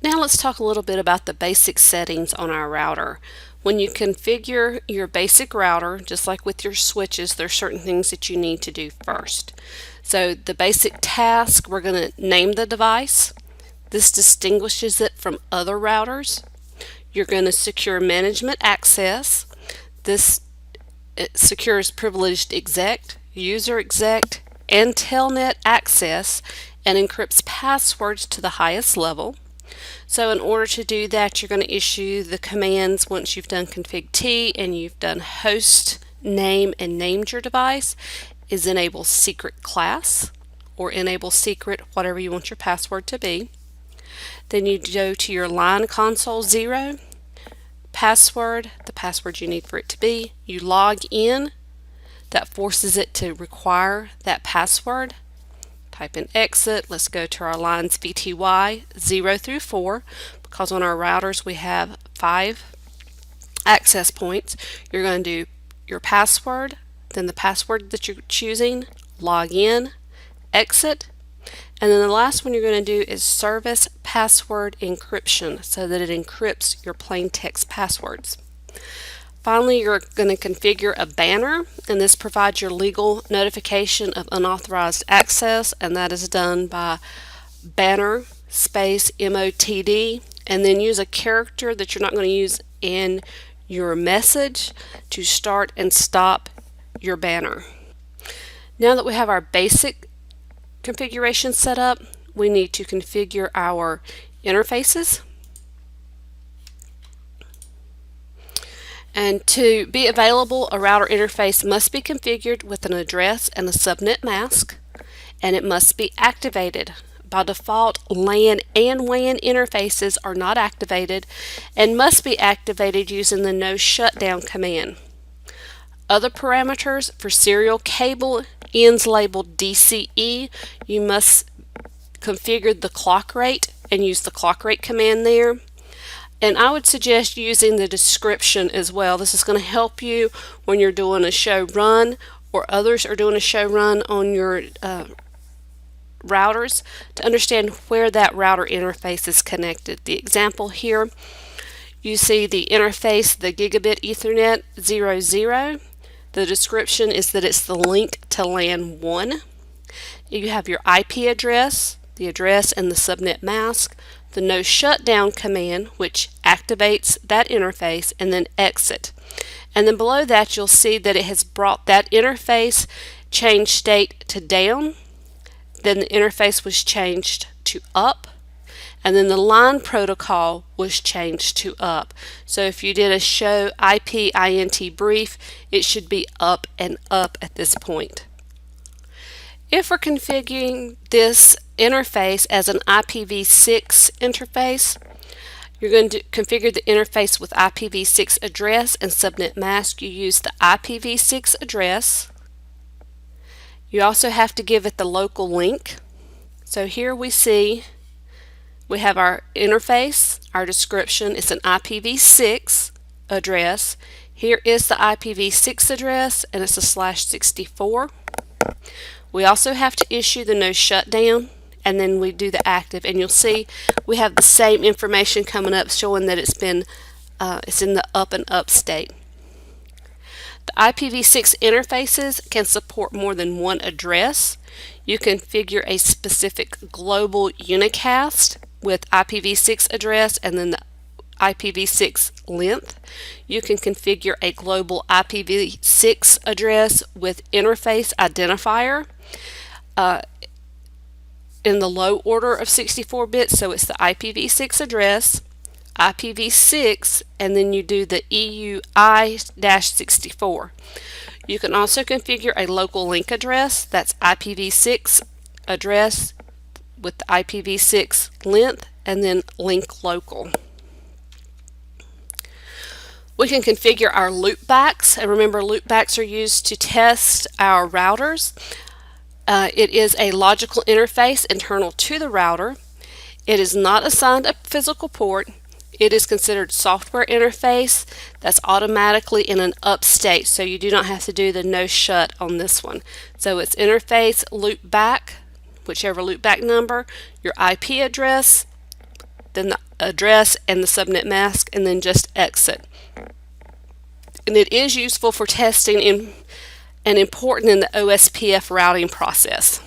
Now let's talk a little bit about the basic settings on our router. When you configure your basic router, just like with your switches, there are certain things that you need to do first. So the basic task, we're going to name the device. This distinguishes it from other routers. You're going to secure management access. This secures privileged exec, user exec, and telnet access, and encrypts passwords to the highest level. So in order to do that, you're going to issue the commands once you've done config T and you've done host name and named your device is enable secret class or enable secret, whatever you want your password to be. Then you go to your line console 0, password, the password you need for it to be. You log in, that forces it to require that password. Type in exit. Let's go to our lines VTY 0 through 4 because on our routers we have 5 access points. You're going to do your password, then the password that you're choosing, log in, exit, and then the last one you're going to do is service password encryption so that it encrypts your plain text passwords. Finally, you're going to configure a banner, and this provides your legal notification of unauthorized access, and that is done by banner space MOTD, and then use a character that you're not going to use in your message to start and stop your banner. Now that we have our basic configuration set up, we need to configure our interfaces. And to be available, a router interface must be configured with an address and a subnet mask, and it must be activated. By default, LAN and WAN interfaces are not activated and must be activated using the no shutdown command. Other parameters for serial cable ends labeled DCE, you must configure the clock rate and use the clock rate command there. And I would suggest using the description as well. This is going to help you when you're doing a show run or others are doing a show run on your routers to understand where that router interface is connected. The example here, you see the interface, the gigabit Ethernet 00. The description is that it's the link to LAN 1. You have your IP address, the address and the subnet mask, the no shutdown command which activates that interface, and then exit. And then below that you'll see that it has brought that interface changed state to down, then the interface was changed to up, and then the line protocol was changed to up. So if you did a show IP INT brief, it should be up and up at this point. If we're configuring this interface as an IPv6 interface, you're going to configure the interface with IPv6 address and subnet mask. You use the IPv6 address. You also have to give it the local link. So here we see we have our interface, our description. It's an IPv6 address. Here is the IPv6 address, and it's a /64. We also have to issue the no shutdown, and then we do the active, and you'll see we have the same information coming up showing that it's in the up and up state. The IPv6 interfaces can support more than one address. You configure a specific global unicast with IPv6 address and then the IPv6 length. You can configure a global IPv6 address with interface identifier in the low order of 64 bits, so it's the IPv6 address, IPv6, and then you do the EUI-64. You can also configure a local link address, that's IPv6 address with the IPv6 length, and then link local. We can configure our loopbacks, and remember loopbacks are used to test our routers. It is a logical interface internal to the router. It is not assigned a physical port. It is considered software interface that's automatically in an up state, so you do not have to do the no shut on this one. So it's interface loopback, whichever loopback number, your IP address, then the address and the subnet mask, and then just exit. And it is useful for testing and important in the OSPF routing process.